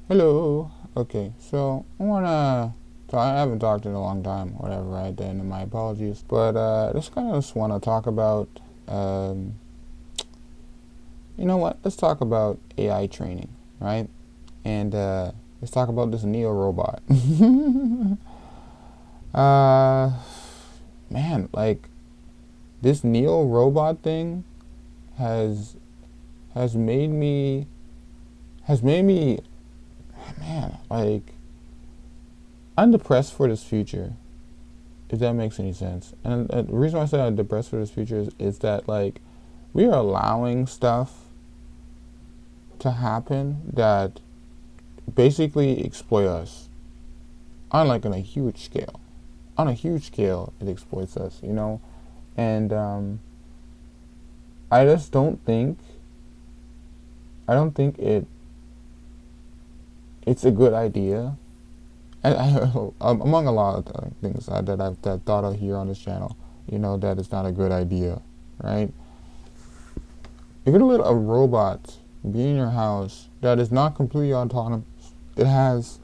Hello. Okay, so I haven't talked in a long time, whatever, right? Then my apologies. But just kind of just want to talk about, um, you know what? Let's talk about AI training, right? And let's talk about this Neo robot. uh, Man, like this Neo robot thing has has made me has made me, man, like I'm depressed for this future, if that makes any sense. And the reason why I say I'm depressed for this future is that like we are allowing stuff to happen that basically exploit us on like on a huge scale. On a huge scale, it exploits us, you know. And I just don't think it's a good idea. Among a lot of things that I've thought of here on this channel, you know, that it's not a good idea, right? You're gonna let a robot be in your house that is not completely autonomous. It has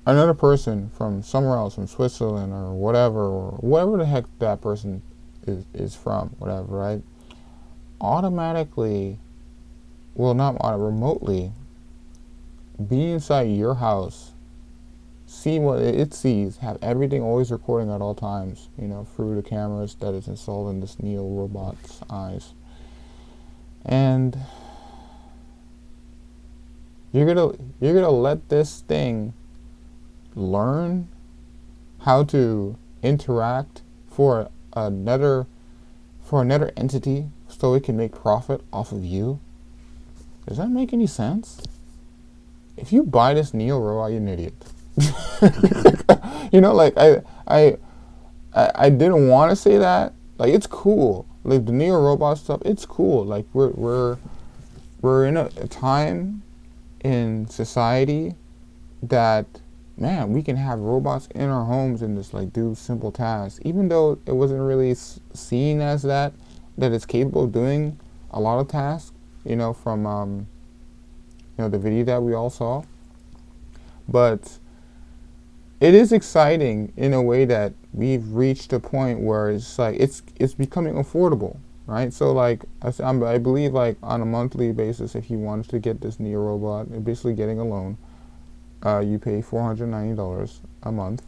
another person from somewhere else, from Switzerland or whatever the heck that person is from, whatever, right? Automatically, well, not remotely, be inside your house, see what it sees, have everything always recording at all times, you know, through the cameras that is installed in this Neo robot's eyes. And you're gonna let this thing learn how to interact for another entity so it can make profit off of you. Does that make any sense? If you buy this Neo robot, you're an idiot. You know, like I didn't want to say that. Like it's cool. Like the Neo robot stuff, it's cool. Like we're in a time in society that, man, we can have robots in our homes and just like do simple tasks, even though it wasn't really seen as that it's capable of doing a lot of tasks, you know, from you know, the video that we all saw. But it is exciting in a way that we've reached a point where it's like it's becoming affordable, right? So like I believe like on a monthly basis, if you wanted to get this Neo robot, you're basically getting a loan. You pay $490 a month,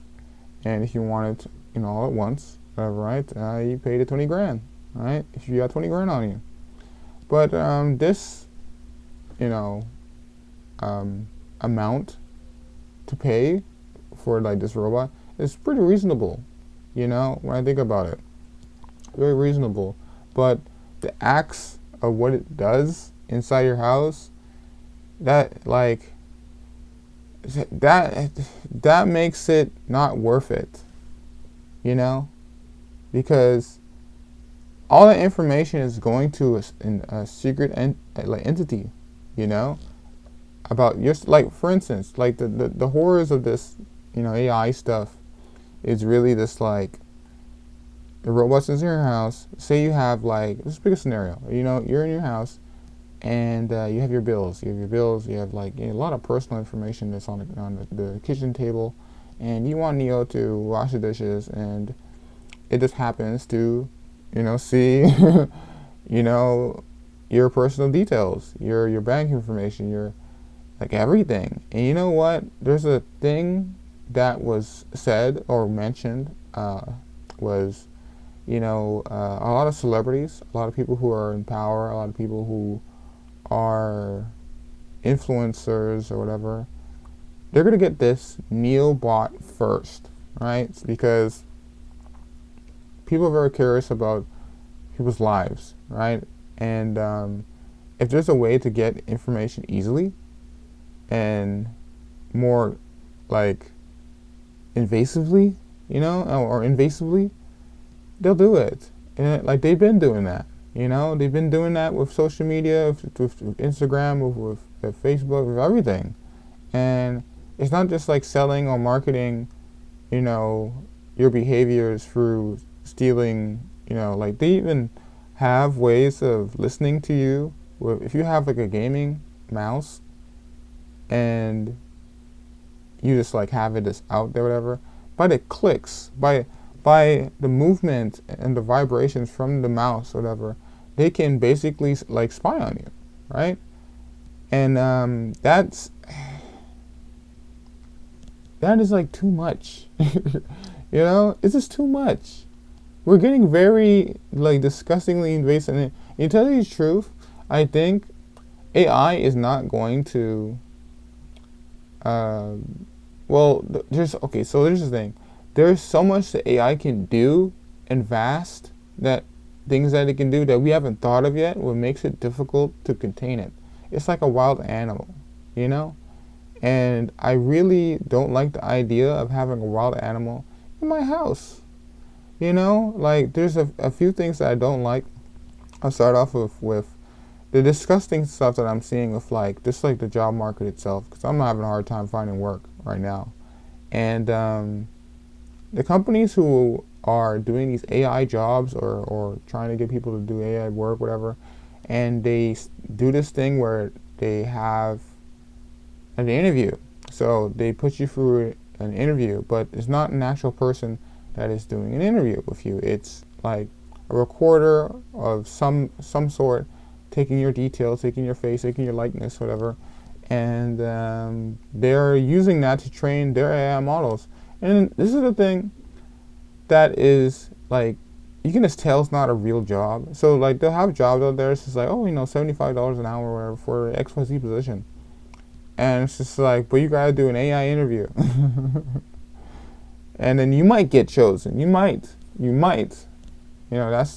and if you want it, you know, all at once, right? You pay the 20 grand, right? If you got 20 grand on you. But this, you know, um, amount to pay for like this robot is pretty reasonable, you know, when I think about it. Very reasonable. But the acts of what it does inside your house, that like that that makes it not worth it, you know, because all that information is going to a secret like entity, you know, about your, like for instance, like the horrors of this, you know, AI stuff is really this like the robots in your house. Say you have like, let's pick a scenario. You know, you're in your house and you have your bills. You have your bills. You have like, you know, a lot of personal information that's on the kitchen table, and you want Neo to wash the dishes, and it just happens to, you know, see, you know, your personal details, your bank information, your like everything. And you know what? There's a thing that was said or mentioned was, you know, a lot of celebrities, a lot of people who are in power, a lot of people who are influencers or whatever, they're gonna get this Neobot first, right? It's because people are very curious about people's lives, right? And if there's a way to get information easily and more like invasively, you know, or invasively, they'll do it. And like they've been doing that, you know, they've been doing that with social media, with Instagram, with Facebook, with everything. And it's not just like selling or marketing, you know, your behaviors through stealing, you know, like they even have ways of listening to you. If you have like a gaming mouse, and you just like have it just out there, whatever. By the clicks, by the movement and the vibrations from the mouse, whatever, they can basically like spy on you, right? And that is like too much. It's just too much. We're getting very like disgustingly invasive. And to tell you the truth, I think AI is not going to. There's okay. So there's the thing. There's so much that AI can do and vast that things that it can do that we haven't thought of yet, what makes it difficult to contain it. It's like a wild animal, you know? And I really don't like the idea of having a wild animal in my house. Like there's a few things that I don't like. I'll start off with the disgusting stuff that I'm seeing with like just like the job market itself, because I'm having a hard time finding work right now. And the companies who are doing these AI jobs or trying to get people to do AI work, whatever, and they do this thing where they have an interview. So they put you through an interview, but it's not an actual person that is doing an interview with you. It's like a recorder of some sort, taking your details, taking your face, taking your likeness, whatever, and they're using that to train their AI models. And this is the thing that is like, you can just tell it's not a real job. So like they'll have jobs out there. It's just like, oh, $75 an hour or whatever for XYZ position. And it's just like, but you gotta do an AI interview. And then you might get chosen. You might. That's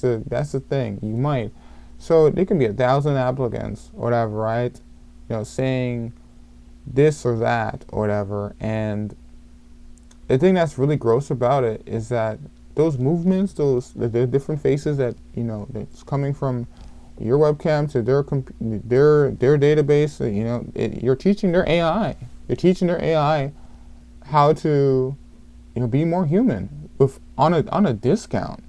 the thing. You might. So there can be 1,000 applicants or whatever, right? Saying this or that or whatever. And the thing that's really gross about it is that those movements, the different faces that, that's coming from your webcam to their database, you're teaching their AI. You're teaching their AI how to, be more human on a discount.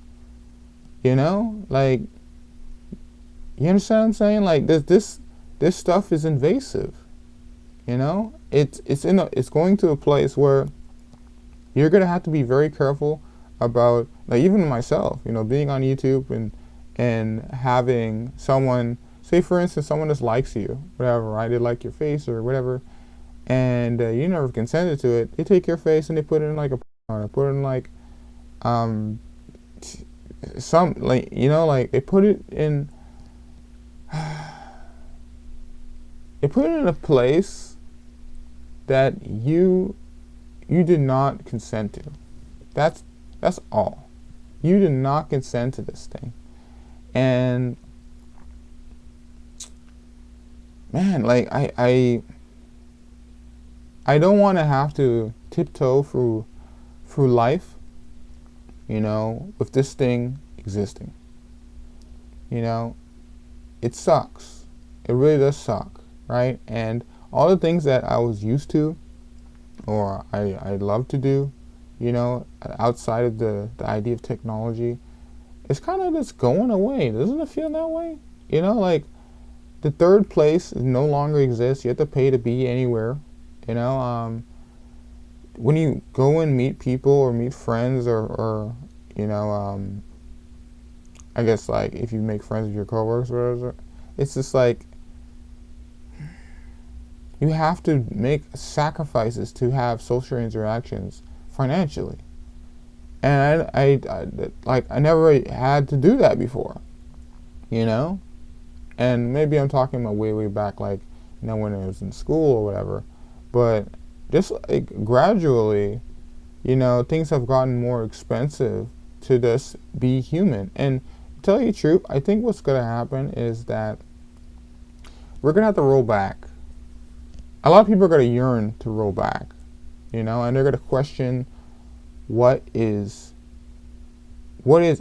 Like, you understand what I'm saying? Like this stuff is invasive. It's going to a place where you're gonna have to be very careful about, like, even myself, being on YouTube and having someone, say for instance, someone just likes you, whatever, right? They like your face or whatever, and you never consented to it. They take your face and they put it in like put it in like some like like they put it in a place that you did not consent to. That's all. You did not consent to this thing. And man, like I don't want to have to tiptoe through life, with this thing existing. It sucks. It really does suck, right? And all the things that I was used to, or I love to do, outside of the idea of technology, it's kind of just going away. Doesn't it feel that way? Like the third place no longer exists. You have to pay to be anywhere. When you go and meet people or meet friends or I guess like if you make friends with your coworkers or whatever, it's just like you have to make sacrifices to have social interactions financially. And I never had to do that before, And maybe I'm talking about way back, like, when I was in school or whatever. But just like gradually, things have gotten more expensive to just be human. And to tell you the truth, I think what's going to happen is that we're going to have to roll back. A lot of people are going to yearn to roll back, and they're going to question what is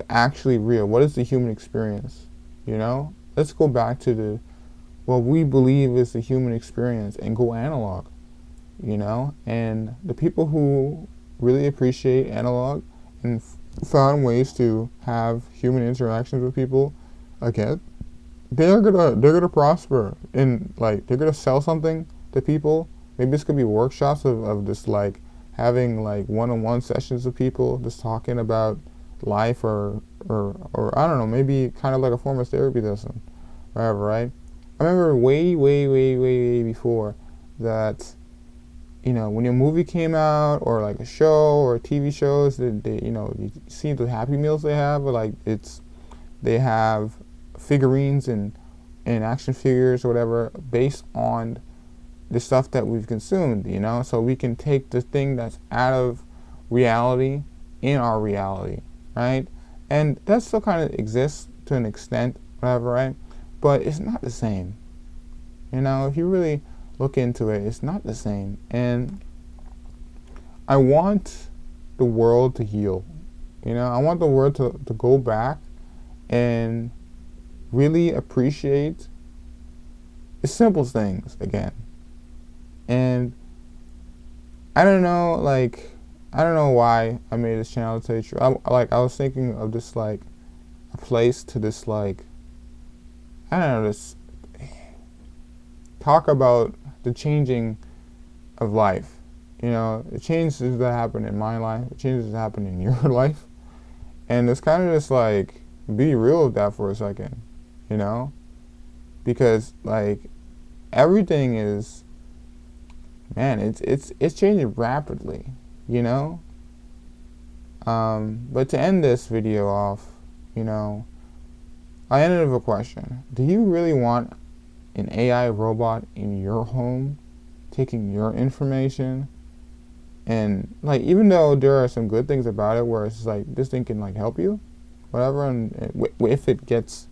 actually real. What is the human experience? Let's go back to what we believe is the human experience and go analog. And the people who really appreciate analog and found ways to have human interactions with people, again, they're gonna prosper, and like they're gonna sell something to people Maybe this could be workshops of just like having like one-on-one sessions with people just talking about life, or I don't know, maybe kind of like a form of therapy lesson, whatever, right? I remember way before that, when a movie came out, or like a show or TV shows, you see the Happy Meals they have, like they have figurines and action figures or whatever based on the stuff that we've consumed, so we can take the thing that's out of reality in our reality, right? And that still kind of exists to an extent, whatever, right? But it's not the same. If you really look into it, it's not the same. And I want the world to heal. I want the world to go back and really appreciate the simple things again. And I don't know, I don't know why I made this channel, to tell you the truth. I was thinking of just like a place to just like, I don't know, just talk about the changing of life. The changes that happen in my life, the changes that happen in your life. And it's kind of just like, be real with that for a second, because like everything is, man, it's changing rapidly, but to end this video off, I ended with a question. Do you really want an AI robot in your home taking your information? And like, even though there are some good things about it, where it's like this thing can like help you, whatever, and if it gets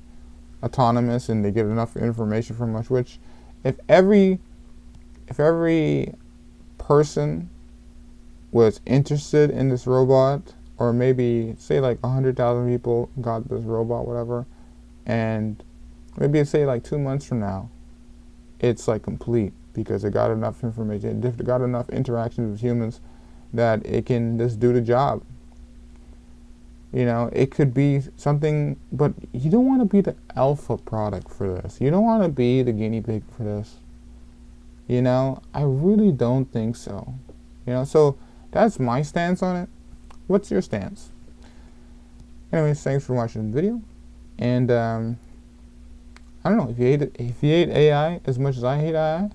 autonomous and they get enough information from us, which if every person was interested in this robot, or maybe say like 100,000 people got this robot, whatever, and maybe say like 2 months from now, it's like complete because it got enough information, it got enough interactions with humans that it can just do the job. It could be something, but you don't want to be the alpha product for this. You don't want to be the guinea pig for this. I really don't think so. So that's my stance on it. What's your stance? Anyways, thanks for watching the video. And I don't know, if you hate AI as much as I hate AI,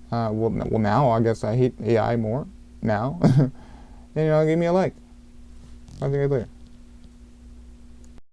well now I guess I hate AI more now. And give me a like. I'll see you guys later.